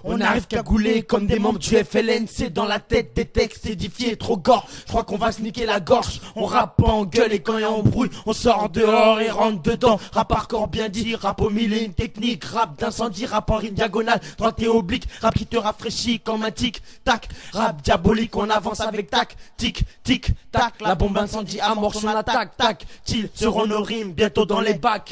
On arrive cagoulés comme des membres du FLNC. Dans la tête des textes édifiés trop gore. Je crois qu'on va se niquer la gorge. On rappe pas en gueule et quand y a embrouille on sort dehors et rentre dedans. Rap hardcore bien dit, rap au mille et une technique. Rap d'incendie, rap en rime diagonale, droite et oblique. Rap qui te rafraîchit comme un tic tac. Rap diabolique, on avance avec tac tic tic tac. La bombe incendie amorce son attaque tac. Chill seront nos rimes bientôt dans les bacs.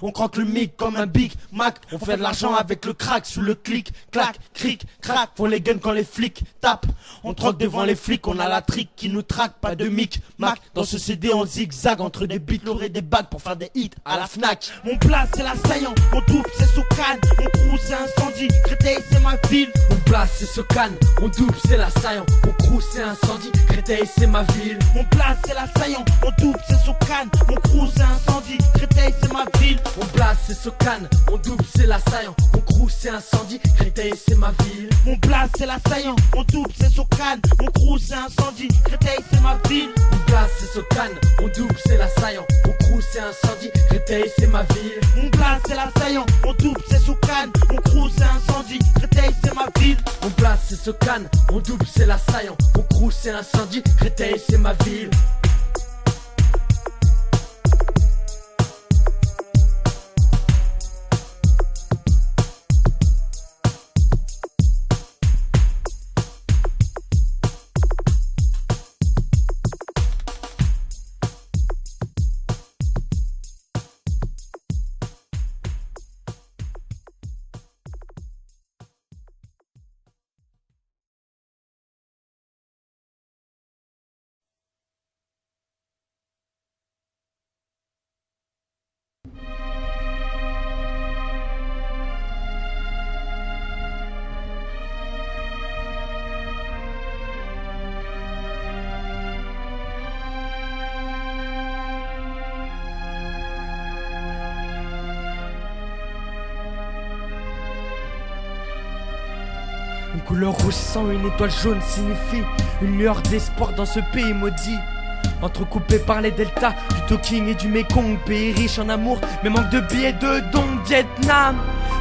On croque le mic comme un Big Mac. On fait de l'argent avec le crack sous le clic clac cric crac. Font les guns quand les flics tapent. On troque devant les flics, on a la trick qui nous traque. Pas de mic mac. Dans ce CD on zigzag entre des beats lourds et des bagues pour faire des hits à la Fnac. Mon place c'est l'assaillant, mon double c'est Soucan. Mon crew c'est incendie, Créteil c'est ma ville. Mon place c'est Soucan, mon double c'est l'assaillant. Mon crew c'est incendie, Créteil c'est ma ville. Mon place c'est l'assaillant, mon double c'est Soucan. Mon crew c'est incendie, Créteil c'est ma ville. Mon place c'est Soucan, mon double c'est l'assaillant. Mon crew c'est incendie, Créteil c'est ma ville. Mon place c'est l'assaillant, mon double c'est Soucan. Mon crew c'est incendie, Créteil c'est ma ville. Mon place c'est Soucan, mon double c'est l'assaillant. Mon crew c'est incendie, Créteil c'est ma ville. Mon place c'est l'assaillant, mon double c'est Soucan. Mon crew c'est incendie, Créteil c'est ma ville. Mon place c'est Soucan, mon double c'est l'assaillant. Mon crew c'est incendie, Créteil c'est ma ville. Une couleur rouge sang, une étoile jaune signifie une lueur d'espoir dans ce pays maudit. Entrecoupé par les deltas, du Tonkin et du Mekong. Pays riche en amour, mais manque de billets de dons. Vietnam,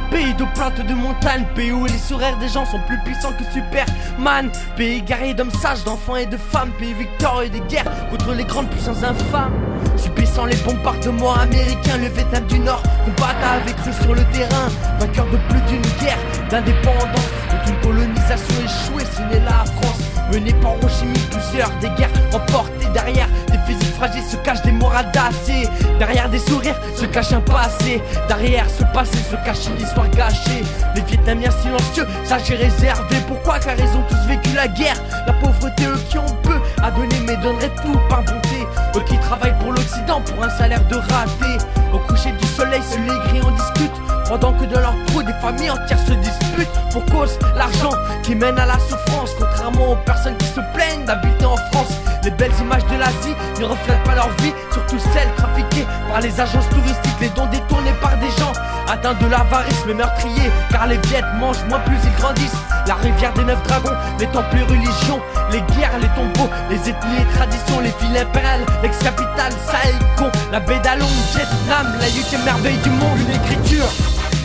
pays de plaintes de montagnes. Pays où les sourires des gens sont plus puissants que Superman. Pays guerrier d'hommes sages, d'enfants et de femmes. Pays victorieux des guerres contre les grandes puissances infâmes. Subissant les bombardements américains, le Vietnam du Nord combattant avec eux sur le terrain. Vainqueur de plus d'une guerre d'indépendance, d'une colonisation échouée, ce n'est la France. Menée par Ho Chi Minh, plusieurs des guerres remportées. Derrière des physiques fragiles se cachent des morales d'acier. Derrière des sourires se cache un passé. Derrière ce passé se cache une histoire gâchée. Les Vietnamiens silencieux, sages et réservés. Pourquoi? Car ils ont tous vécu la guerre. La pauvreté, eux qui ont peu à donner mais donneraient tout par bonté. Eux qui travaillent pour l'Occident pour un salaire de raté. Au coucher du soleil, seuls les gris en discutent. Pendant que dans leur trou, des familles entières se disputent. Pour cause, l'argent qui mène à la souffrance. Contrairement aux personnes qui se plaignent d'habiter en France. Les belles images de l'Asie ne reflètent pas leur vie. Surtout celles trafiquées par les agences touristiques. Les dons détournés par des gens atteints de l'avarice mais meurtriers. Car les Viettes mangent moins plus ils grandissent. La rivière des 9 dragons, les temples et religions. Les guerres, les tombeaux, les ethnies et traditions. Les villes impériales, l'ex-capitale, Saigon. La baie d'Along, Vietnam, la 8e merveille du monde. Une écriture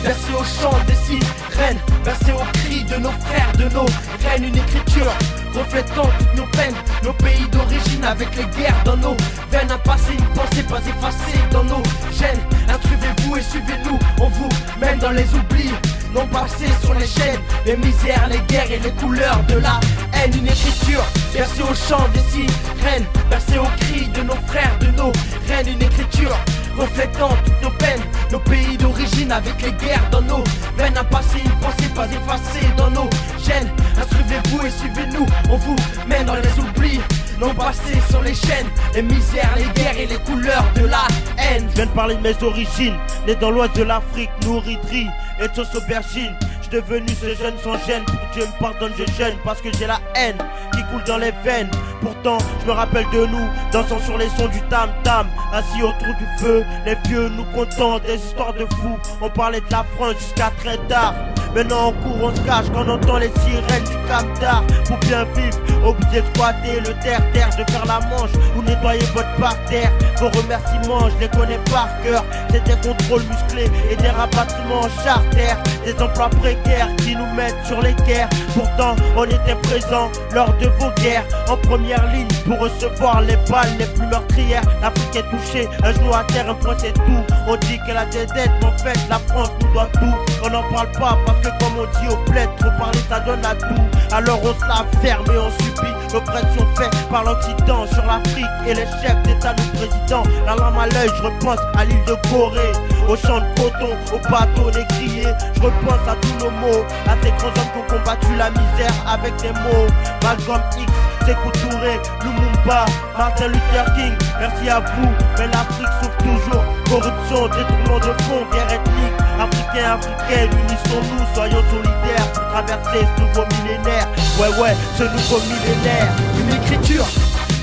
versée au chant des sirènes, versée aux cris de nos frères, de nos reines. Une écriture reflétant toutes nos peines, nos pays d'origine avec les guerres dans nos veines. Un passé, une pensée pas effacée dans nos gènes. Inscrivez-vous et suivez-nous, on vous mène dans les oublis. Non passés sur les chaînes, les misères, les guerres et les couleurs de la haine. Une écriture versée au chant des sirènes, versée aux cris de nos frères, de nos reines. Une écriture reflétant toutes nos peines, nos pays d'origine avec les guerres dans nos veines. Un passé, une pensée pas effacée dans nos gènes. Inscrivez-vous et suivez-nous, on vous mène dans les oublis. Non passés sur les chaînes, les misères, les guerres et les couleurs de la haine. Je viens de parler de mes origines, né dans l'ouest de l'Afrique, nourri de riz et de sauce aubergine. Je suis devenu ce jeune sans gêne, pour que Dieu me pardonne je jeûne, parce que j'ai la haine qui coule dans les veines. Pourtant, je me rappelle de nous, dansant sur les sons du tam-tam, assis autour du feu. Les vieux nous content des histoires de fous. On parlait de la France jusqu'à très tard. Maintenant on court, on se cache quand on entend les sirènes du Cap-Tard. Pour bien vivre, obligé de squatter le terre-terre, de faire la manche ou nettoyer votre parterre. Vos remerciements, je les connais par cœur. C'est des contrôles musclés et des rapatriements en charter. Des emplois précaires qui nous mettent sur les guerres. Pourtant on était présents lors de vos guerres, en première ligne pour recevoir les balles les plus meurtrières. L'Afrique est touchée, un genou à terre, un point c'est tout. On dit qu'elle a des dettes, mais en fait la France nous doit tout. On n'en parle pas parce que comme on dit au bled, trop parler ça donne à tout. Alors on se la ferme et on subit l'oppression faite par l'Occident sur l'Afrique et les chefs d'État, nos présidents. La larme à l'œil, je repense à l'île de Corée, aux champs de coton, aux bateaux négriers. Je repense à tous nos mots, à ces grands hommes qui ont combattu la misère avec des mots. Malcolm X, Sékou Touré, Lumumba, Martin Luther King, merci à vous. Mais l'Afrique souffre toujours, corruption, détournement de fonds, guerre ethnique. Africains, africaines, unissons-nous, soyons solidaires pour traverser ce nouveau millénaire. Ouais, ce nouveau millénaire. Une écriture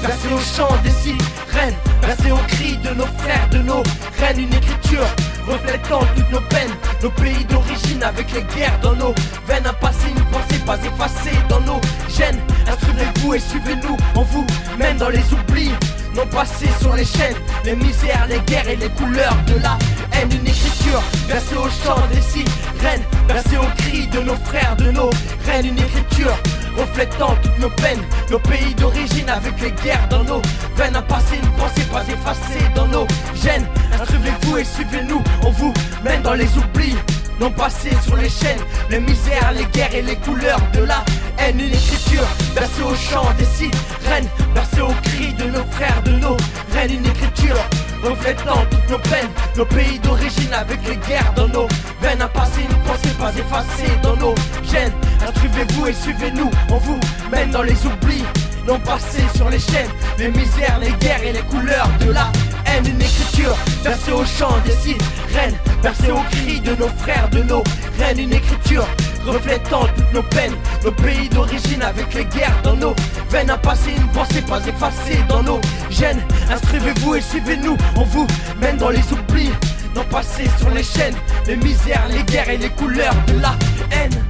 versée au chant des sirènes, versée aux cris de nos frères, de nos reines. Une écriture reflétant toutes nos peines, nos pays d'origine avec les guerres dans nos veines. Un passé, une pensée pas effacée dans nos gènes. Instruisez-vous et suivez-nous, on vous mène dans les oublis. Non passés sur les chaînes, les misères, les guerres et les couleurs de la haine. Une écriture versée au chant des sirènes, versée aux cris de nos frères, de nos reines. Une écriture reflétant toutes nos peines, nos pays d'origine avec les guerres dans nos veines. Un passé, une pensée pas effacée dans nos gènes. Instruisez-vous et suivez-nous, on vous mène dans les oublis. Non passés sur les chaînes, les misères, les guerres et les couleurs de la haine. Une écriture versée au chant des sirènes, versée aux cris de nos frères, de nos reines. Une écriture reflétant toutes nos peines, nos pays d'origine avec les guerres dans nos veines. Un passé, une pensée pas effacée dans nos gènes. Instruisez-vous et suivez-nous, on vous mène dans les oublis. Non passés sur les chaînes, les misères, les guerres et les couleurs de la haine. Une écriture versée au chant des sirènes, versée aux cris de nos frères, de nos reines. Une écriture reflétant toutes nos peines, nos pays d'origine avec les guerres dans nos veines. Un passé, une pensée pas effacée dans nos gènes. Inscrivez-vous et suivez-nous, on vous mène dans les oublis. Non passés sur les chaînes, les misères, les guerres et les couleurs de la haine.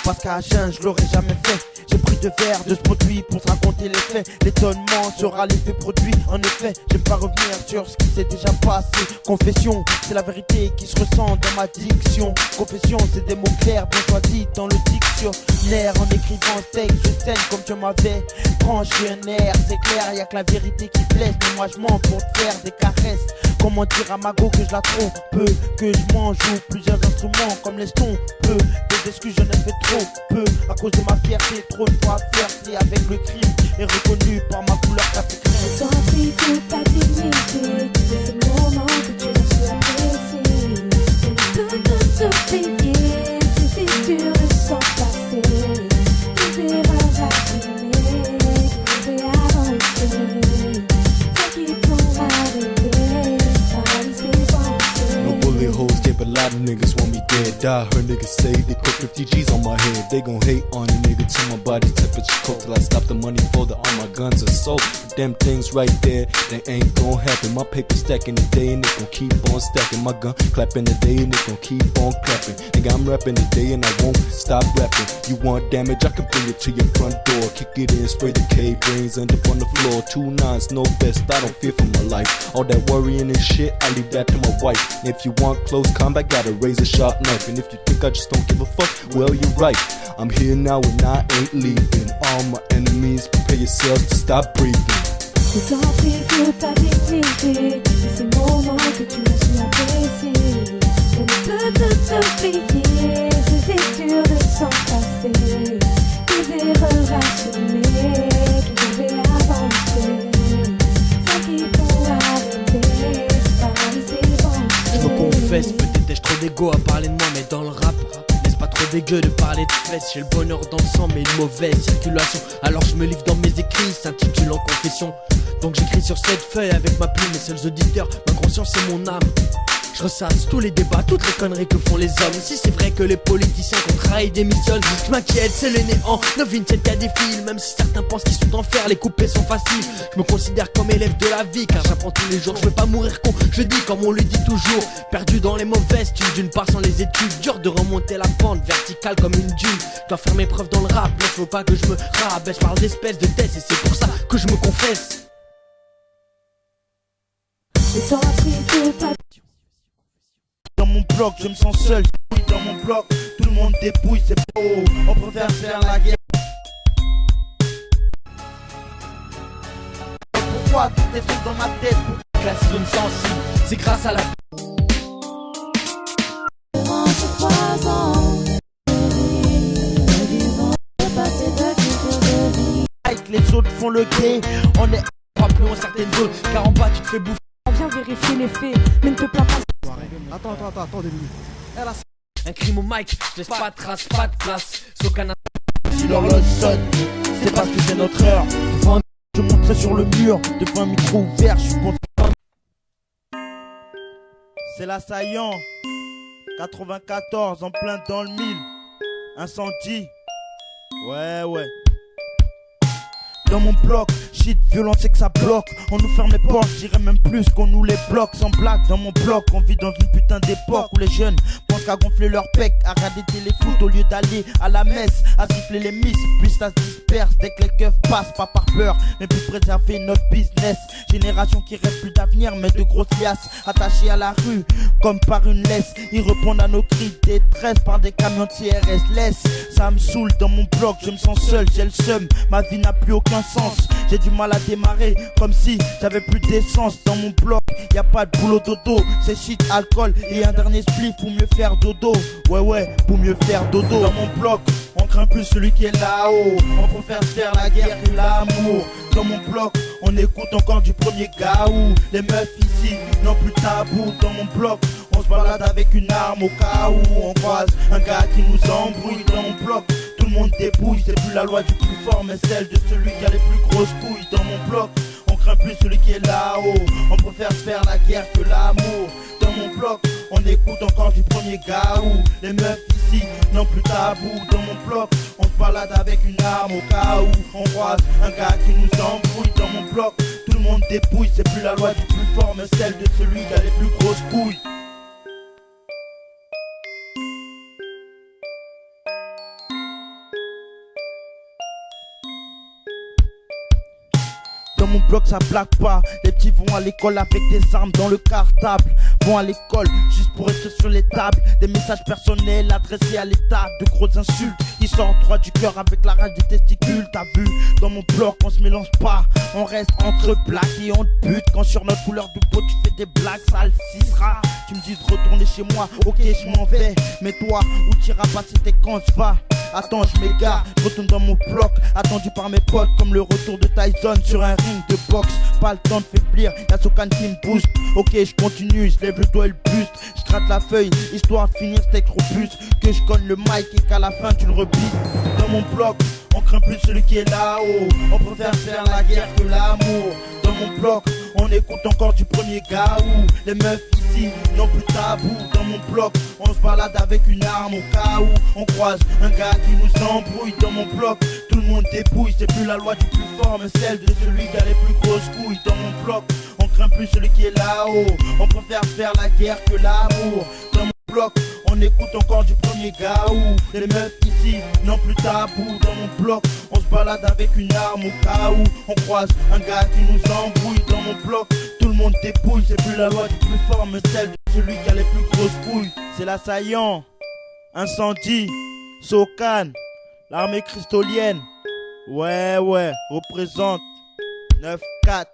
Parce qu'à jeun, je l'aurais jamais fait. J'ai pris 2 verres de ce produit pour te raconter les faits. L'étonnement sera l'effet produit. En effet, j'aime pas revenir sur ce qui s'est déjà passé. Confession, c'est la vérité qui se ressent dans ma diction. Confession, c'est des mots clairs bien choisis dans le dictionnaire. En écrivant ce texte, je scène comme tu m'avais tranché un air. C'est clair, y'a que la vérité qui blesse. Mais moi je mens pour te faire des caresses. Comment dire à ma go que je la trompe peu, que je m'en joue plusieurs instruments comme les stompes peu. Des excuses j'en ai fait trop peu à cause de ma fierté. Trop de fois flirté avec le crime et reconnu par ma couleur café crème. T'en prie toute ta dignité, c'est ce moment que tu as su apprécier. On ne peut te payer si tu ressens passer tes erreurs assumées qui devaient avancer. Ce qui t'ont arrêté, paralyser pensées. No bullet holes, keep a lot of niggas want me dead. Die, heard niggas say they put 50 G's on my head. They gon' hate on a nigga till my body temperature cold. Till I stop the money for the all my guns are sold. Them things right there, they ain't gon' happen. My paper stacking today and it gon' keep on stacking. My gun clapping today and it gon' keep on clapping. Nigga, I'm rapping today and I won't stop rapping. You want damage, I can bring it to your front door. Kick it in, spray the K, brains end up on the floor. 2 9s, no vest, I don't fear for my life. All that worrying and shit, I leave that to my wife. And if you want close combat, got a razor sharp knife. And if you think I just don't give a fuck, well you're right. I'm here now and I ain't leaving. All my enemies, prepare yourselves to stop breathing. T'en prie toute ta dignité, c'est ce moment que tu as su apprécier. On ne peut te payer si tu ressens passer tes erreurs assumées qui devaient avancer. Ce qui t'ont arrêté, paralyser pensées. Je me confesse, peut-être ai-je trop d'ego à parler de moi, mais dans le rap, laisse pas trop trop dégueu de parler de fesses. J'ai le bonheur dans le sang mais une mauvaise circulation. Alors je me livre dans mes écrits, s'intitulant confession. Donc j'écris sur cette feuille avec ma plume, mes seuls auditeurs, ma conscience et mon âme. Je ressasse tous les débats, toutes les conneries que font les hommes. Si c'est vrai que les politiciens qu'on trahit démissionnent, je m'inquiète, c'est le néant. No Vincent qui a des fils, même si certains pensent qu'ils sont en fer, les coupés sont faciles. Je me considère comme élève de la vie, car j'apprends tous les jours. Je veux pas mourir con, je dis comme on le dit toujours. Perdu dans les mauvaises thunes, d'une part sans les études. Dur de remonter la pente verticale comme une dune. Je dois faire mes preuves dans le rap, mais faut pas que je me rabaisse. Je parle d'espèces de tests et c'est pour ça que je me confesse. Le temps a pris de pas. Dans mon bloc, je me sens seul. Dans mon bloc, tout le monde dépouille, c'est beau. On préfère faire la guerre. Pourquoi tout est trucs dans ma tête? Classe zone sensible, c'est grâce à la Les autres font le gay. On est pas plus en certaines zones, car en bas tu te fais bouffer. Viens vérifier les faits, mais ne te plains pas. Attends, 2 minutes. Un crime au mic, je laisse pas de trace, pas de place. Sokana. si l'horloge sonne, c'est parce que c'est notre heure. Devant un je montrais sur le mur, devant un micro ouvert, je suis content. C'est l'assaillant, 94 en plein dans le mille. Incendie, ouais. Dans mon bloc, shit, violence c'est que ça bloque. On nous ferme les portes, j'irais même plus qu'on nous les bloque. Sans blague, dans mon bloc, on vit dans une putain d'époque où les jeunes pensent qu'à gonfler leur pec, à regarder téléfoot au lieu d'aller à la messe, à siffler les misses, puis ça se disperse dès que les keufs passent, pas par peur, mais pour préserver notre business. Génération qui rêve plus d'avenir, mais de grosses liasses attachées à la rue, comme par une laisse. Ils répondent à nos cris de détresse par des camions de CRS. Laisse, ça me saoule dans mon bloc, je me sens seul, j'ai le seum, ma vie n'a plus aucun sens. J'ai du mal à démarrer, comme si j'avais plus d'essence. Dans mon bloc, y a pas de boulot dodo, c'est shit, alcool et un dernier split pour mieux faire dodo. Ouais, pour mieux faire dodo. Dans mon bloc, on craint plus celui qui est là-haut. On préfère faire la guerre que l'amour. Dans mon bloc, on écoute encore du premier gaou. Les meufs ici n'ont plus tabou. Dans mon bloc, on se balade avec une arme au cas où on croise un gars qui nous embrouille. Dans mon bloc, tout le monde débrouille. C'est plus la loi du plus fort, mais celle de celui qui a les plus grosses couilles. Dans mon bloc, on craint plus celui qui est là-haut. On préfère se faire la guerre que l'amour. Dans mon bloc, on écoute encore du premier gaou. Les meufs ici n'ont plus tabou. Dans mon bloc, on se balade avec une arme au cas où on croise un gars qui nous embrouille. Dans mon bloc, tout le monde dépouille. C'est plus la loi du plus fort, mais celle de celui qui a les plus grosses couilles. Dans mon bloc ça blague pas. Les petits vont à l'école avec des armes dans le cartable. Vont à l'école juste pour être sur les tables. Des messages personnels adressés à l'état. De grosses insultes, ils sortent droit du cœur avec la rage des testicules. T'as vu, dans mon bloc on se mélange pas. On reste entre blagues et on te bute. Quand sur notre couleur de peau tu fais des blagues, sale cisera. Tu me dis de retourner chez moi, ok je m'en vais. Mais toi, où t'iras passer tes quand je vas? Attends, je m'égare, je retourne dans mon bloc, attendu par mes potes comme le retour de Tyson sur un ring de boxe. Pas le temps de faiblir, y'a Sokan qui me booste. Ok, je continue, je lève le doigt et le buste. Je gratte la feuille, histoire de finir steak robuste. Que je cogne le mic et qu'à la fin tu le repiques. Dans mon bloc, on craint plus celui qui est là-haut. On préfère faire la guerre que l'amour. Dans mon bloc, on écoute encore du premier gaou. Les meufs ici n'ont plus tabou. Dans mon bloc, on se balade avec une arme au cas où on croise un gars qui nous embrouille. Dans mon bloc, tout le monde dépouille. C'est plus la loi du plus fort, mais celle de celui qui a les plus grosses couilles. Dans mon bloc, on craint plus celui qui est là-haut. On préfère faire la guerre que l'amour. Dans mon bloc, on écoute encore du premier gaou. Les meufs ici n'ont plus tabou. Dans mon bloc, on se balade avec une arme au cas où on croise un gars qui nous embrouille. Dans mon bloc, tout le monde dépouille. C'est plus la loi du plus fort, mais celle de celui qui a les plus grosses couilles. C'est l'assaillant, incendie, Sokan, l'armée cristolienne. Ouais, représente 9-4.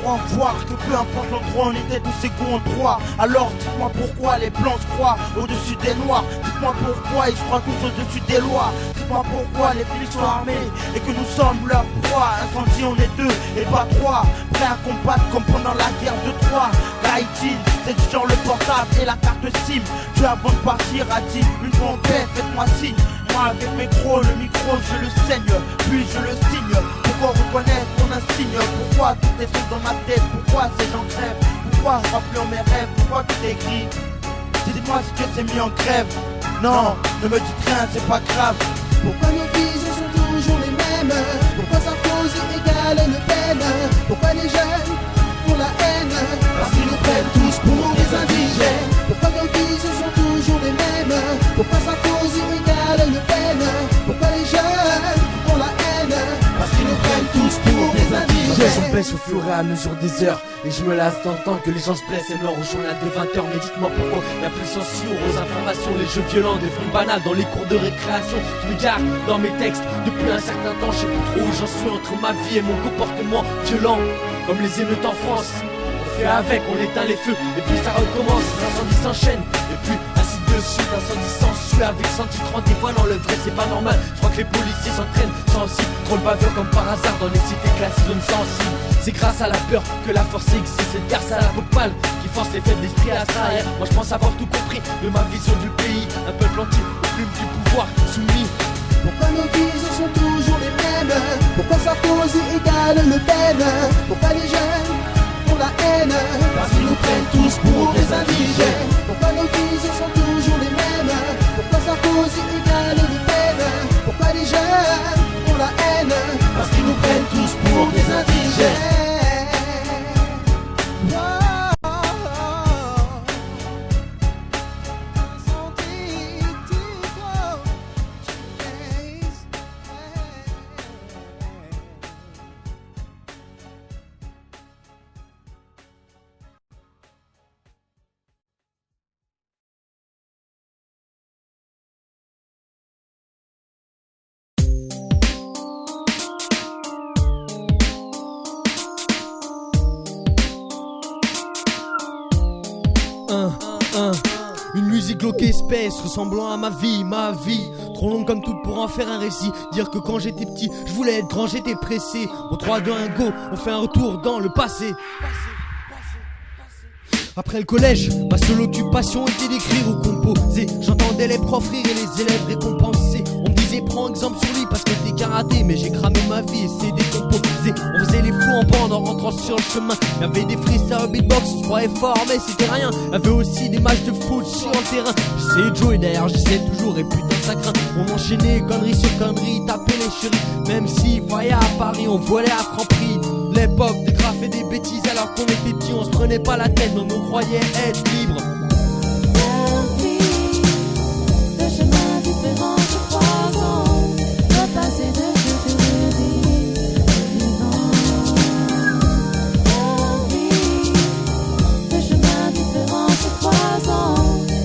crois voir que peu importe l'endroit on était tous égaux en droit. Alors dites-moi pourquoi les blancs se croient au-dessus des noirs. Dites-moi pourquoi ils se croient tous au-dessus des lois. Dites-moi pourquoi les flics sont armés et que nous sommes leur proie. Incendie on est deux et pas trois, prêts à combattre comme pendant la guerre de Troie. Haïti, c'est du genre le portable et la carte SIM. Tu avant de partir a dit une fois en paix, faites-moi signe. Moi avec le micro je le saigne, puis je le signe. Pourquoi reconnaître mon insigne? Pourquoi tout est sombre dans ma tête? Pourquoi ces gens crèvent? Pourquoi je rappelle mes rêves? Pourquoi tout est gris? Dites-moi si Dieu s'est mis en grève. Non, ne me dites rien, c'est pas grave. Pourquoi nos visions sont toujours les mêmes? Pourquoi Sarkozy égale Le Pen? Pourquoi les jeunes ont la haine? Parce qu'ils nous prennent tous pour des indigènes. Pourquoi nos visions sont toujours les mêmes? Pourquoi Sarkozy égale Le Pen? Pourquoi les jeunes ont la haine? Parce qu'ils nous prennent tous pour des indigènes. Les gens baissent au fur et à mesure des heures. Et je me lasse d'entendre que les gens se blessent et meurent au journal de 20h. Mais dites-moi pourquoi y'a plus censure aux informations. Les jeux violents deviennent banals dans les cours de récréation. Je me gare dans mes textes depuis un certain temps. Je sais plus trop où j'en suis entre ma vie et mon comportement violent. Comme les émeutes en France, on fait avec, on éteint les feux. Et puis ça recommence, l'incendie s'enchaîne. Et puis ainsi de suite, l'incendie s'ensuit avec 130 dévoilant le vrai, c'est pas normal. Je crois que les policiers s'entraînent sensibles. Trop le baveur comme par hasard dans les cités classées zones sensibles. C'est grâce à la peur que la force existe. Cette garce à la peau pâle qui force les faibles d'esprit à se trahir. Moi je pense avoir tout compris de ma vision du pays. Un peuple entier aux plumes du pouvoir soumis. Pourquoi nos visions sont toujours les mêmes? Pourquoi Sarkozy égale Le Pen? Pourquoi les jeunes ont la haine? Parce qu'ils nous prennent tous pour des indigènes. Pourquoi nos visions sont toujours les mêmes? Pourquoi Sarkozy égale Le Pen? Pourquoi les jeunes ont la haine? Parce qu'ils nous prennent tous pour des indigènes. Une musique glauque espèce ressemblant à ma vie. Trop longue comme toute pour en faire un récit. Dire que quand j'étais petit, je voulais être grand, j'étais pressé. Au 3, 2, 1, go, on fait un retour dans le passé. Après le collège, ma seule occupation était d'écrire ou composer. J'entendais les profs rire et les élèves récompensés. On me disait prends exemple sur lui parce que t'es karaté. Mais j'ai cramé ma vie et c'est décomposé. On faisait les fous en bande en rentrant sur le chemin. Y'avait des freestyles beatbox, je croyais fort mais c'était rien. Y'avait aussi des matchs de foot sur le terrain. J'essayais de jouer d'ailleurs, j'essaie toujours et putain ça craint. On enchaînait conneries sur conneries, tapait les chéris. Même si voyait à Paris, on volait à Franprix. L'époque des graphes et des bêtises alors qu'on était petits, on se prenait pas la tête, mais on croyait être libre. La vie, le chemin différent sur 3 ans, le passé de futur vivant. La vie, le chemin différent sur 3 ans,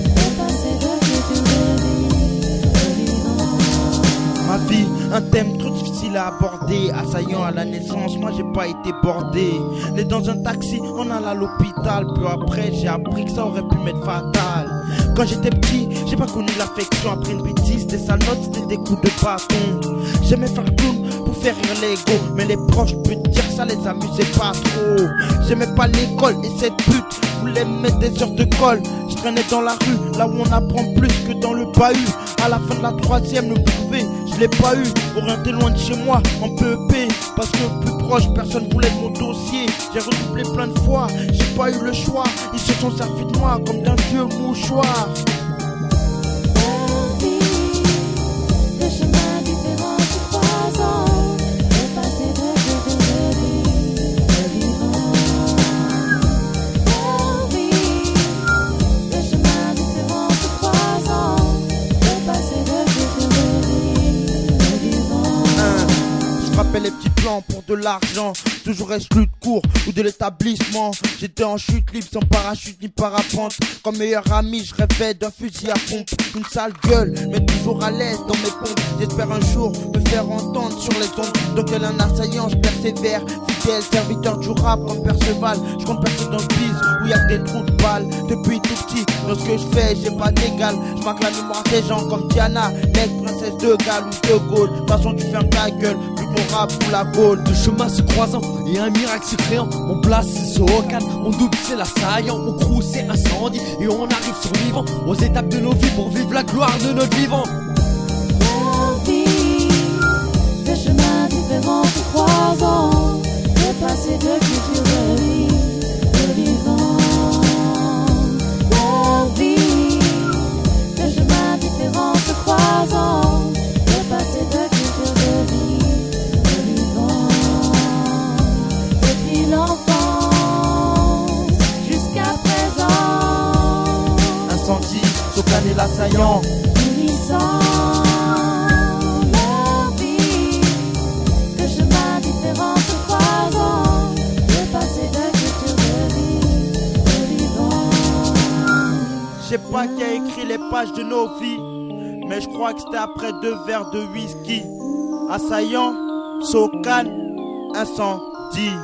le passé de futur vivant. Ma vie, un thème trop difficile à aborder. Assaillant à la naissance, moi j'ai pas été bordé. Né dans un taxi, on allait à l'hôpital. Peu après, j'ai appris que ça aurait pu m'être fatal. Quand j'étais petit, j'ai pas connu l'affection. Après une bêtise, des sales notes, c'était des coups de bâton. J'aimais faire le clown pour faire rire l'ego. Mais les proches, je peux te dire, ça les amusait pas trop. J'aimais pas l'école et cette pute voulait me mettre des heures de colle. Je traînais dans la rue, là où on apprend plus que dans le bahut. À la fin de la 3ème, le brevet, je l'ai pas eu. Orienté loin de chez moi, en PEP. Parce que plus proche, personne voulait de mon dossier. J'ai redoublé plein de fois, j'ai pas eu le choix. Ils se sont servis de moi comme d'un vieux mouchoir. La vie, le chemin différent sur 3 ans, le passé de futur vivant. La vie, le chemin différent sur 3 ans, le passé de futur vivant. Je rappelle les petits plans temps pour de l'argent, toujours exclu de cours ou de l'établissement. J'étais en chute libre sans parachute ni parapente. Comme meilleur ami, je rêvais d'un fusil à pompe. Une sale gueule, mais toujours à l'aise dans mes pompes. J'espère un jour me faire entendre sur les ondes. Donc tel un assaillant, je persévère. Fidèle, serviteur du rap comme Perceval. Je compte percer dans ce bise où y'a que des trous de balles. Depuis tout petit, dans ce que je fais, j'ai pas d'égal. Je marque la mémoire des gens comme Diana, l'ex-princesse de Galles ou de Gaulle. De toute façon, tu fermes ta gueule, plus mon rap ou la Gaule. Deux chemins se croisant et un miracle se créant. On place c'est Sohokan, on double c'est l'assaillant. On crew c'est incendie et on arrive survivant aux étapes de nos vies pour vivre la gloire de notre vivant. La vie, des chemins différents se croisant, le passé de culture de vie, de vivant. La vie, des chemins différents se croisant, le passé de culture de vie, de vivant. Depuis l'enfance jusqu'à présent, Incendie, Sohokan et l'assaillant. unissant. La vie, des chemins différents se croisant, le passé de culture de vie, de vivant. Je sais pas qui a écrit les pages de nos vies, mais je crois que c'était après 2 verres de whisky. Assaillant, Sohokan, incendie.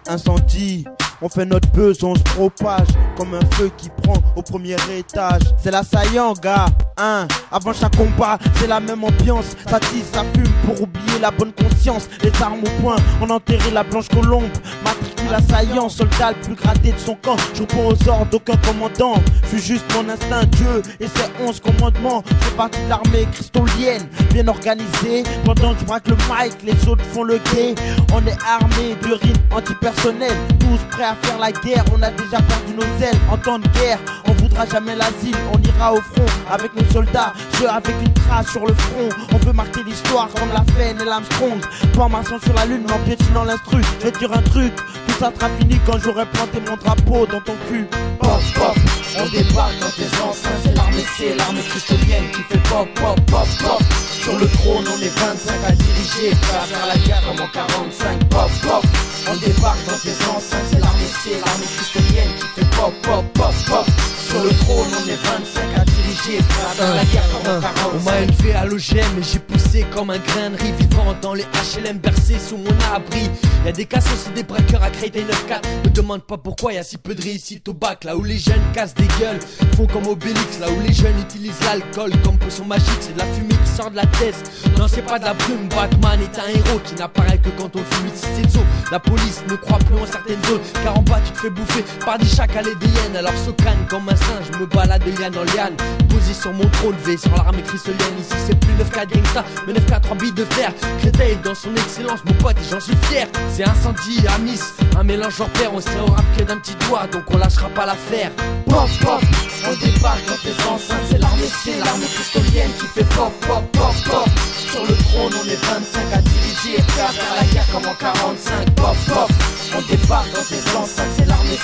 Incendie, on fait notre buzz, on se propage comme un feu qui prend au premier étage. C'est l'assaillant, gars, hein. Avant chaque combat, c'est la même ambiance. Ça tisse, ça fume pour oublier la bonne conscience. Les armes au poing, on enterrait la blanche colombe. Matricule assaillant, soldat le plus gradé de son camp. Je réponds aux ordres d'aucun commandant. Je suis juste mon instinct, Dieu et ses 11 commandements. Je fais partie de l'armée cristolienne, bien organisée. Pendant que je braque le mic, les autres font le guet. On est armé de rimes antipersonnelles, tous prêts à faire la guerre. On a déjà perdu nos ailes en temps de guerre. On voudra jamais l'asile, on ira au front avec nos soldats, ceux avec une trace sur le front. On veut marquer l'histoire comme la Fenne et l'Armstrong. Pas en marchant sur la lune, mais en piétinant l'instru. Je vais te dire un truc, tout ça sera fini quand j'aurai planté mon drapeau dans ton cul. Pop, pop, on débarque dans tes enceintes. C'est l'armée cristolienne qui fait pop, pop, pop, pop. Sur le trône, on est 25 à diriger, prêts à faire la guerre comme en 45. Pop, pop, on débarque dans tes enceintes. C'est l'armée cristolienne qui fait pop, pop, pop, pop. Sur le trône, on est 25 à diriger, prêts à faire la guerre comme en 45. On m'a élevé à l'OGM et j'ai poussé comme un grain de riz vivant dans les HLM bercés sous mon abri. Y'a des cassos et des braqueurs à Créteil 9-4. Me demande pas pourquoi y'a si peu de réussite au bac. Là où les jeunes cassent des gueules, font comme Obélix. Là où les jeunes utilisent l'alcool comme potion magique. C'est de la fumée qui sort de la tête. Non, c'est pas de la brume. Batman est un héros qui n'apparaît que quand on fume ici c'est zoo. La police ne croit plus en certaines zones, car en bas tu te fais bouffer par des chacals et des hyènes. Alors Sohokan comme un singe, je me balade de liane en liane. Posé sur mon trône, V sur l'armée cristolienne. Ici c'est plus 9K gangsta, mais 9K 3 billes de fer. Créteil dans son excellence, mon pote, et j'en suis fier. C'est incendie, Amis, un mélange hors pair. On se tient au rap que d'un petit doigt, donc on lâchera pas l'affaire. Pop, pop, on débarque dans tes enceintes. C'est l'armée cristolienne qui fait pop, pop, pop, pop. Sur le trône, on est 25 à diriger, prêts à faire la guerre comme en 45. Pop, pop, on débarque dans tes enceintes. C'est l'armée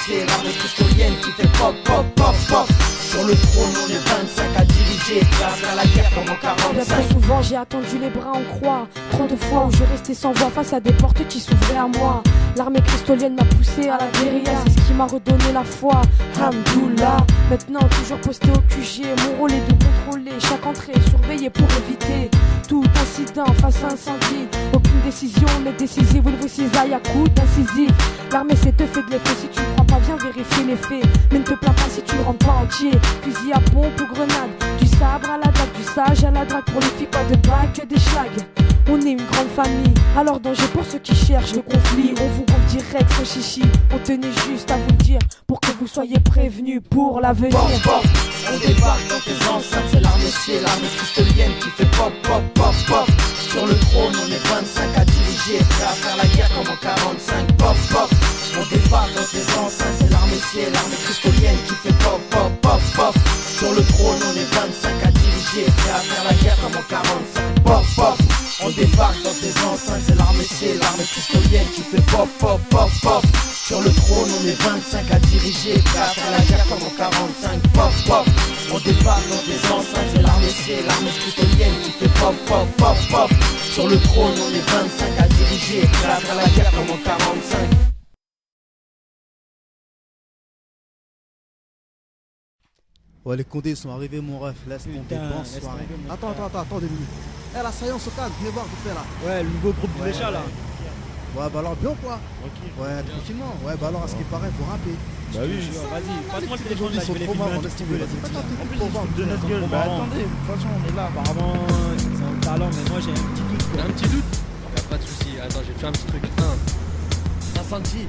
cristolienne qui fait pop, pop, pop, pop. Sur le trône, on est 25 à diriger, prêts à faire la guerre comme en 45. Bien trop souvent j'ai attendu les bras en croix. Trop de fois où je restais sans voix face à des portes qui s'ouvraient à moi. L'armée cristolienne m'a poussé à la guérilla, c'est ce qui m'a redonné la foi. Hamdoullah, maintenant toujours posté au QG. Mon rôle est de contrôler chaque entrée, surveiller pour éviter tout incident face à incendie. Aucune décision n'est décisive, vous le cisaille à coups d'incisif. L'armée s'est te fait de l'effet, si tu ne crois pas viens vérifier les faits. Mais ne te plains pas si tu ne rentres pas entier. Fusil à pompe ou grenade, du sabre à la dague, du sage à la drague. Pour les filles pas de bac que des schlags. On est une grande famille, alors danger pour ceux qui cherchent le conflit. On vous gonfle direct sans chichi, on tenait juste à vous le dire pour que vous soyez prévenus pour l'avenir. Pop, pop, on débarque dans tes enceintes. C'est l'armée cristolienne qui fait pop, pop, pop, pop. Sur le trône, on est 25 à diriger, prêts à faire la guerre comme en 45. Pop, pop, on débarque dans tes enceintes. C'est l'armée cristolienne qui fait pop, pop, pop, pop. Sur le trône, on est 25 à diriger, prêts à faire la guerre comme en 45. Pop, pop, on On débarque dans tes enceintes, c'est l'armée C, l'armée cristolienne qui fait pop, pop, pop, pop. Sur le trône, on est 25 à diriger, prêt à faire la guerre comme en 45, pop, pop. On débarque dans tes enceintes, c'est l'armée C, l'armée cristolienne qui fait pop, pop, pop, pop. Sur le trône, on est 25 à diriger, prêt à faire la guerre comme en 45. Ouais, les condés sont arrivés, mon ref. Laisse tomber, bonne soirée. Attends, 2 minutes. Eh, l'assaillant se calme, venez voir, vite fait là. Ouais, le nouveau groupe du Mécha là. Ouais, bah alors, bien ou quoi? Tranquille. Ouais, tranquillement. Ouais, bah alors, à ce qui paraît, faut rapper. Bah oui, vas-y, passe-moi le téléphone là, je vais les filmer un tout petit peu les petits là. En plus, ils se foutent de notre gueule. Bah attendez, de toute façon, on est là. Apparemment, c'est un talent, mais moi j'ai un petit doute quoi. Un petit doute? Y'a pas de soucis, attends, j'ai fait un petit truc. Incendie,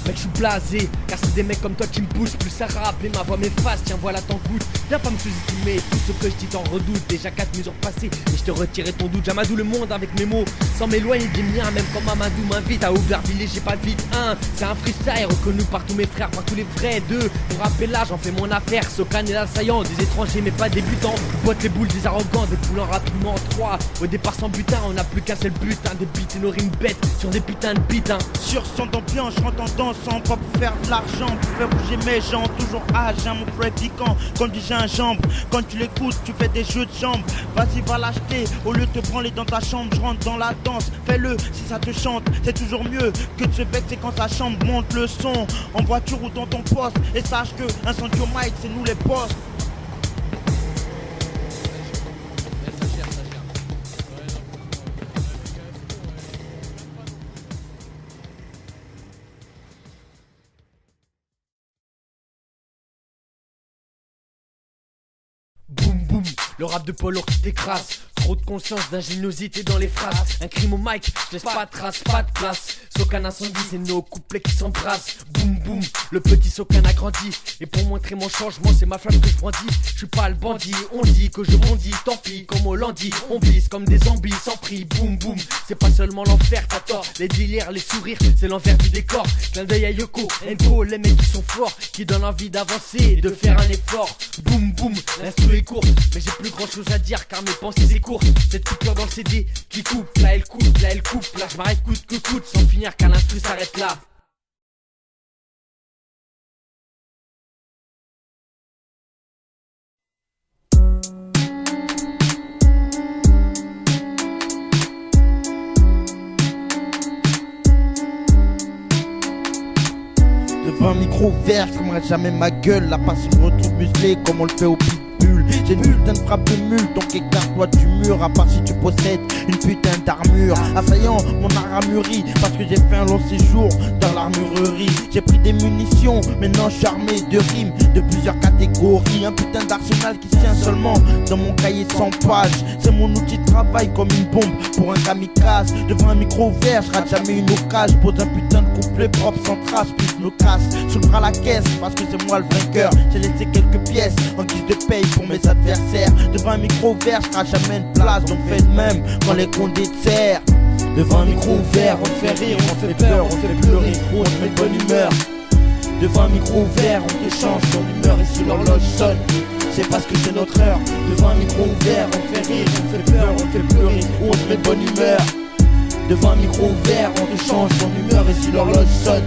Mec, je suis blasé, car c'est des mecs comme toi qui me poussent. Plus ça rappe et ma voix m'efface, tiens voilà t'en goûte. Viens pas me sous-estimer, tout ce que je dis t'en redoute. Déjà 4 mesures passées, et je te retirais ton doute. J'amadoue le monde avec mes mots, sans m'éloigner des miens. Même quand Mamadou m'invite à Aubervilliers, j'ai pas de vite. C'est un freestyle reconnu par tous mes frères, par tous les vrais. 2, pour rappeler là, j'en fais mon affaire. Socan et l'assaillant, des étrangers mais pas débutants. Boîte les boules des arrogants, dépoulant rapidement. 3, au départ sans butin, on n'a plus qu'un seul but, de beat et nos rimes bêtes sur des putains de beats. Sur son d'ambiance, je rentre en dansant, pas pour faire de l'argent, pour faire bouger mes gens, toujours âge, mon flow est piquant, comme du gingembre. Quand tu l'écoutes, tu fais des jeux de jambes. Vas-y, va l'acheter, au lieu de te branler dans ta chambre, je rentre dans la danse. Fais-le si ça te chante, c'est toujours mieux que de se vexer quand ta chambre monte le son. En voiture ou dans ton poste, et sache que incendie au mic, c'est nous les postes. Boum boum, le rap de Paul qui t'écrase. Trop de conscience, d'ingéniosité dans les phrases. Un crime au mic, je laisse pas de trace, pas de place. Socan incendie, c'est nos couplets qui s'embrassent. Boum boum, le petit Socan a grandi. Et pour montrer mon changement, c'est ma flamme que je brandis. Je suis pas le bandit, on dit que je bondis. Tant pis, comme Hollandi, on vise comme des zombies sans prix. Boum boum, c'est pas seulement l'enfer, t'as tort. Les délires, les sourires, c'est l'envers du décor. Clin d'œil à Yoko, Enko, les mecs qui sont forts, qui donnent envie d'avancer et de faire un effort. Boum boum, l'instru est court, mais j'ai plus grand chose à dire car mes pensées s'écourent. Cette coupure dans le CD qui coupe, là elle coupe, là elle coupe. Là je m'arrête coûte que coûte sans finir car l'instru s'arrête là. Devant un micro vert, je fermerai jamais ma gueule. La passe me retrouve musclé comme on le fait au pitbull. J'ai une putain de frappe de mule, donc écarte-toi du mur. À part si tu possèdes une putain d'armure. Assaillant, mon armurerie, parce que j'ai fait un long séjour dans l'armurerie. J'ai pris des munitions, maintenant je suis armé de rimes de plusieurs catégories. Un putain d'arsenal qui tient seulement dans mon cahier 100 pages. C'est mon outil de travail comme une bombe pour un kamikaze. Devant un micro vert, je rate jamais une occasion. Pose un putain de couplet propre sans trace, puis je me casse sous le bras la caisse, parce que c'est moi le vainqueur. J'ai laissé quelques pièces en guise de paye pour mes adversaires. Devant un micro vert, je rate jamais de place, donc fais de même quand les condés te serrent. Devant un micro vert, on te fait rire, on te fait peur, on te fait pleurer, on te met de bonne humeur. Devant un micro vert, on te change ton humeur et si l'horloge sonne, c'est parce que c'est notre heure. Devant un micro vert, on te fait rire, on te fait peur, on te fait pleurer, on te met de bonne humeur. Devant un micro vert, on te change ton humeur et si l'horloge sonne,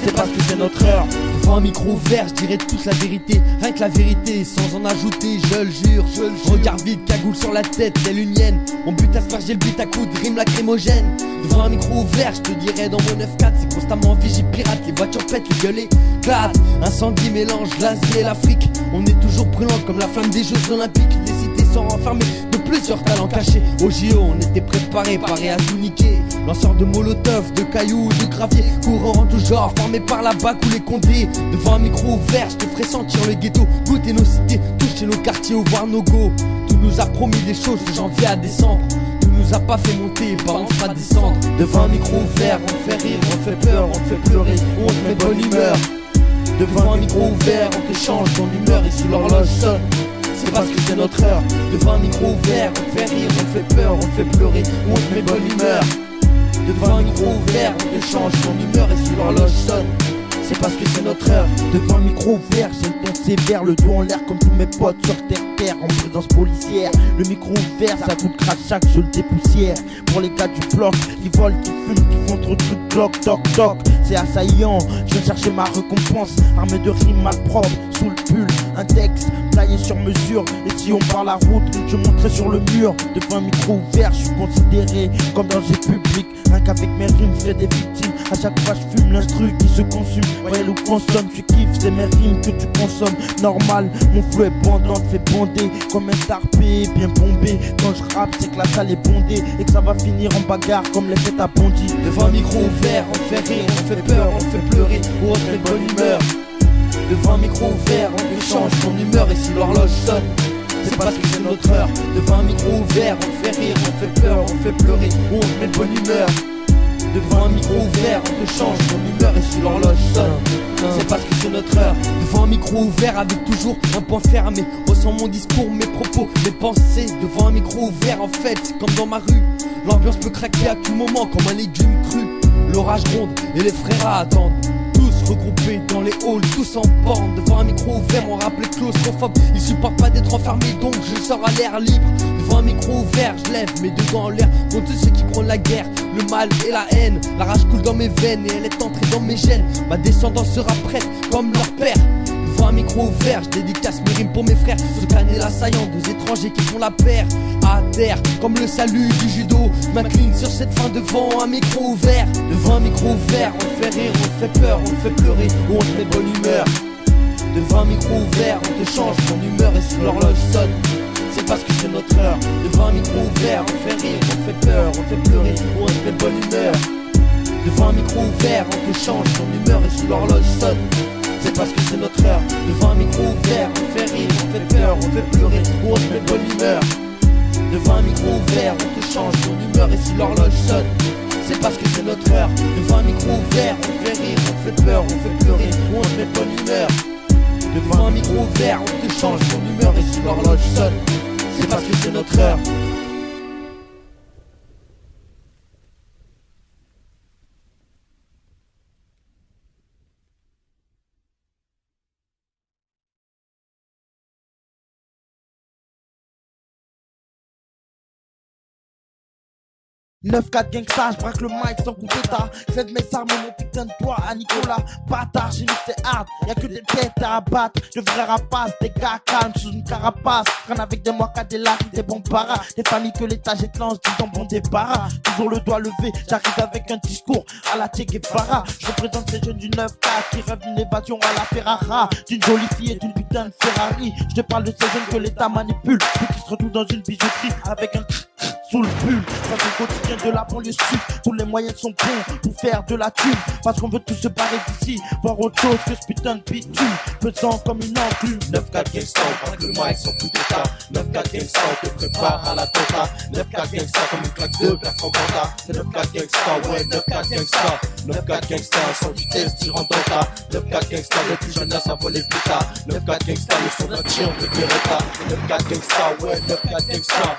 c'est parce que c'est notre heure. Devant un micro vert, je dirais toute la vérité, rien que la vérité, sans en ajouter, je le jure. Regard vide, cagoule sur la tête, telle une hyène. On bute asperger le but à coups de rime lacrymogène. Devant un micro vert, je te dirais dans mon 9-4, c'est constamment vigie pirate, les voitures pètent, les gueules éclatent. Incendie mélange l'Asie et l'Afrique. On est toujours brûlant comme la flamme des Jeux Olympiques. Les cités sont renfermées de plusieurs talents cachés. Au JO, on était préparés, parés à tout niquer. Lanceurs de molotov, de cailloux, de gravier, courant en tout genre, formés par la BAC ou les condés. Devant un micro vert, je te ferai sentir le ghetto, goûter nos cités, toucher nos quartiers ou voir nos go. Tout nous a promis des choses de janvier à décembre. Tout nous a pas fait monter, bah on fera descendre. Devant un micro vert, on te fait rire, on te fait peur, on te fait pleurer, on te met bonne humeur. Devant un micro vert, on te change ton humeur et si l'horloge sonne, c'est parce que c'est notre heure. Devant un micro vert, on te fait rire, on te fait peur, on te fait pleurer, on te met bonne humeur. Devant un micro vert, on te change ton humeur et si l'horloge sonne, c'est parce que c'est notre heure. Devant le micro ouvert, j'ai le ton sévère, le dos en l'air comme tous mes potes sur terre en présence policière. Le micro ouvert, ça coûte crachat, je le dépoussière. Pour les gars du bloc, qui volent, qui fument, qui font trop de trucs, toc toc toc. C'est assaillant, je viens chercher ma récompense, armé de rimes malpropres, sous le pull, un texte taillé sur mesure. Et si on parle la route, je monterai sur le mur. Devant un micro ouvert, je suis considéré comme danger public. Rien qu'avec mes rimes, je fais des victimes. À chaque fois je fume l'instru qui se consume. Voyelle ou consomme, tu kiffes, c'est mes rimes que tu consommes. Normal, mon flow est bandant, te fait bander comme un tarpé, bien bombé. Quand je rappe, c'est que la salle est bondée et que ça va finir en bagarre comme les fêtes à Bondy. Devant un micro ouvert, on te fait rire, on te fait peur, on te fait pleurer ou on te met de bonne humeur. Devant un micro ouvert, on te change ton humeur et si l'horloge sonne, c'est parce que c'est notre heure. Devant un micro ouvert, on te fait rire, on te fait peur, on te fait pleurer ou on te met de bonne humeur. Devant un micro ouvert, on te change ton humeur et si l'horloge sonne, c'est parce que c'est notre heure. Devant un micro ouvert avec toujours un point fermé, ressens mon discours, mes propos, mes pensées. Devant un micro ouvert en fait, c'est comme dans ma rue. L'ambiance peut craquer à tout moment comme un légume cru. L'orage gronde et les frères attendent. Tous regroupés dans les halls, tous en bande. Devant un micro ouvert, on rappelle claustrophobe. Ils supportent pas d'être enfermés, donc je sors à l'air libre. Devant un micro ouvert, je lève mes deux gants en l'air contre tous ceux qui prônent la guerre, le mal et la haine. La rage coule dans mes veines et elle est entrée dans mes gènes. Ma descendance sera prête comme leur père. Devant un micro ouvert, je dédicace mes rimes pour mes frères. Ce can est l'assaillant, deux étrangers qui font la paire. À terre, comme le salut du judo, m'incline sur cette fin devant un micro ouvert. Devant un micro ouvert, on te fait rire, on te fait peur, on te fait pleurer ou on te met de bonne humeur. Devant un micro ouvert, on te change ton humeur et si l'horloge sonne, c'est parce que c'est notre heure. Devant un micro ouvert, on te fait rire, on te fait peur, on te fait pleurer ou on te met de bonne humeur. Devant un micro ouvert, on te change ton humeur et si l'horloge sonne, c'est parce que c'est notre heure. Devant un micro ouvert, on te fait rire, on te fait peur, on te fait pleurer ou on te met de bonne humeur. Devant un micro ouvert, on te change ton humeur et si l'horloge sonne, c'est parce que c'est notre heure. Devant un micro ouvert, on te fait rire, on te fait peur, on te fait pleurer ou on te met de bonne humeur. Devant un micro ouvert, on te change ton humeur et si l'horloge sonne, c'est parce que c'est notre heure. « 9-4 gangsta, j'braque le mic sans coup d'état. Cède mes armes et mon putain de doigt à Nicolas. Bâtard, j'ai mis c'est hard, y'a que des têtes à abattre. De vrais rapaces, des gars calmes sous une carapace. Traîne avec des mois des larmes, des bons paras. Des familles que l'état étlange, disant bon débarras. Toujours le doigt levé, j'arrive avec un discours à la Che Guevara. Je représente ces jeunes du 9-4 qui rêvent d'une évasion à la Ferrara. D'une jolie fille et d'une putain de Ferrari. Je te parle de ces jeunes que l'état manipule, puis qui se retrouvent dans une bijouterie avec un sous le pull. Ça c'est le quotidien de la banlieue sud. Tous les moyens sont bons pour faire de la thune, parce qu'on veut tous se barrer d'ici, voir autre chose que ce putain de bitume pesant comme une enclume. 9-4 gangsta, on braque le mic sans coup d'état. 9-4 gangsta, on te prépare à la tota. 9-4 gangsta comme une claque de Bertrand Cantat. C'est 9-4 gangsta, ouais 9-4 gangsta. 9-4 gangsta, sans vitesse, tu rentres dans ta. 9-4 gangsta, le plus jeune à voler plus tard. 9-4 gangsta, le son d'un tir de Beretta. 9-4 gangsta, ouais 9-4 gangsta.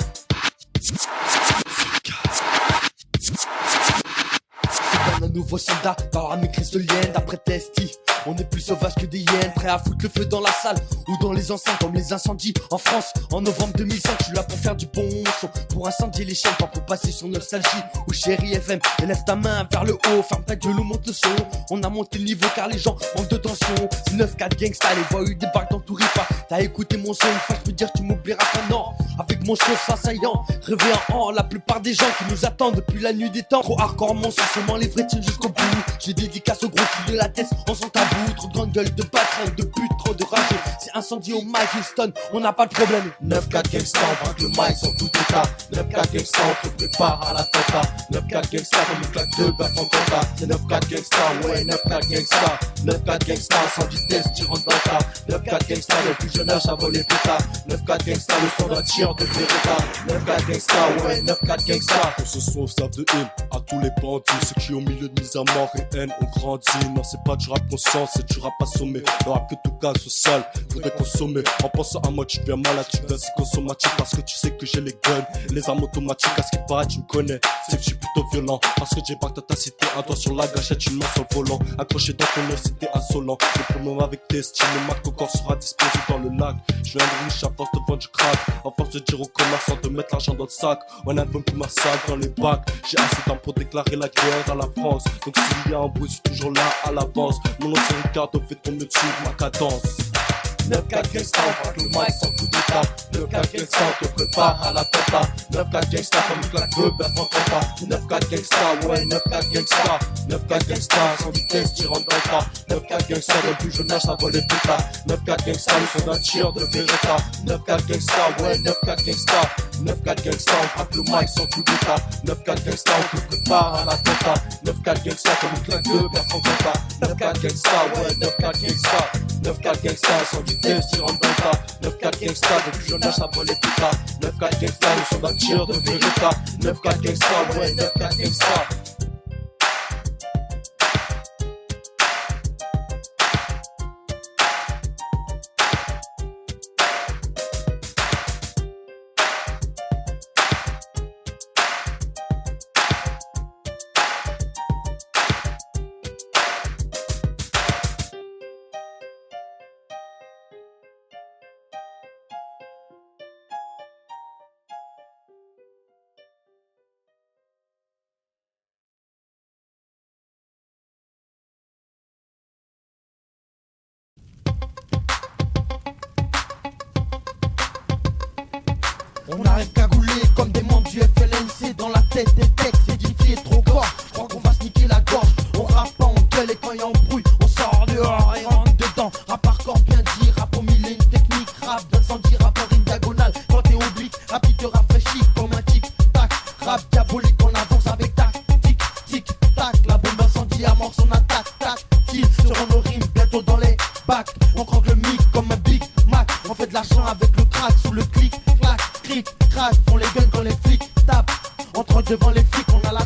Un nouveau soldat par la maîtrise de lienne d'après Testi. On est plus sauvage que des hyènes, prêts à foutre le feu dans la salle ou dans les enceintes comme les incendies en France. En novembre 2005, je suis là pour faire du bon son, pour incendier les chaînes, pas pour passer sur Nostalgie ou Chéri FM. Élève ta main vers le haut, ferme ta gueule ou monte le son. On a monté le niveau car les gens manquent de tension. C'est 9-4 gangsta, les voyous débarquent dans tout ripa. T'as écouté mon son, une fois je peux dire tu m'oublieras pas, non. Avec mon show assaillant, rêvé en la plupart des gens qui nous attendent depuis la nuit des temps. Trop hardcore mon son, seulement les vrais tiennent jusqu'au bout. J'ai dédicace au gros qui de la tête en son tabou. Trop de grande gueule, de patron, de pute, trop de rage. C'est incendie au mic, Houston, on n'a pas de problème. 9-4 gangsta, on braque le mic sans tout état. 9-4 gangsta, on te prépare à la tota. 9-4 gangsta comme une claque de Bertrand Cantat. C'est 9-4 gangsta, ouais 9-4 gangsta. 9-4 gangsta, sans vitesse, tu rentres dans ta. 9-4 gangsta, le plus jeune âge à voler plus tard. 9-4 gangsta, le son d'un tir de Beretta. 9-4 gangsta, ouais 9-4 gangsta. Pour ce son, savent de hymne à tous les bandits. Ceux qui au milieu de mise à mort et haine ont grandi. Non, c'est pas du rap conscient, c'est du rap assommé. Le rap que tout casse au sale, faudrait consommer. En pensant à moi, tu deviens malade, tu deviens si consommatique. Parce que tu sais que j'ai les guns, les armes automatiques. À ce qui paraît, tu me connais, c'est que je suis plutôt violent. Parce que j'ai pas dans ta cité, un doigt sur la gâchette, une main sur le volant. Accroché dans ton nez, c'est t'es insolent. Le problème avec tes styles, le Mac au corps sera disposé dans le lac. Je viens de riche à force de vendre du crack, à force de dire aux commerçants de mettre l'argent dans le sac. Un album pour ma sac dans les bacs. J'ai assez temps pour déclarer la guerre à la France. Donc s'il y a un bruit, je suis toujours là à l'avance. Mon nom c'est Ricardo, fais ton mieux dessus ma cadence. 9-4 gangsta, on braque le mic sans coup d'état. 9-4 gangsta, on te prépare à l'attentat. 9-4 gangsta, comme une claque de Bertrand Cantat. 9-4 gangsta, ouais, 9-4 gangsta. 9-4 gangsta, sans vitesse, tu rentres dans le pas. 9-4 gangsta, depuis jeune âge, ça vole les pétards. 9-4 gangsta, ils sont d'un tir de Véreta. 9-4 gangsta, ouais, 9-4 gangsta. 9-4 gangsta, on braque le mic sans coup d'état. 9-4 gangsta, on te prépare à l'attentat. 9-4 gangsta, comme une claque de Bertrand Cantat. 9-4 gangsta, ouais, 9-4 gangsta. 9-4 gangsta, sans vitesse, tu rentres dans le tas. 9-4 gangsta, depuis jeune âge, ça vole les pétards. 9-4 gangsta, ils sont d'un tir de Véreta. 9-4 gangsta, ouais, 9-4 gangsta. On arrive cagoulé comme des membres du FLNC. Dans la tête des textes édifiés trop corps. Je crois qu'on va se niquer la gorge. On rappe pas, on gueule et quand y'a embrouille on sort dehors et rentre dedans. Rap hardcore bien dit, rap au mille et une technique. Rap d'incendie, rap en une diagonale. Quand t'es oblique, rap qui te rafraîchit comme un tic-tac. Rap diabolique, on avance avec tac, tic-tac. La bombe incendie amorce son attaque, tac. Kill sur nos rimes, bientôt dans les bacs. On croque le mic comme un Big Mac. On fait de l'argent avec le crack sous le clic, clac. Cric, crac, font les guns quand les flics tapent. Entre devant les flics, on a la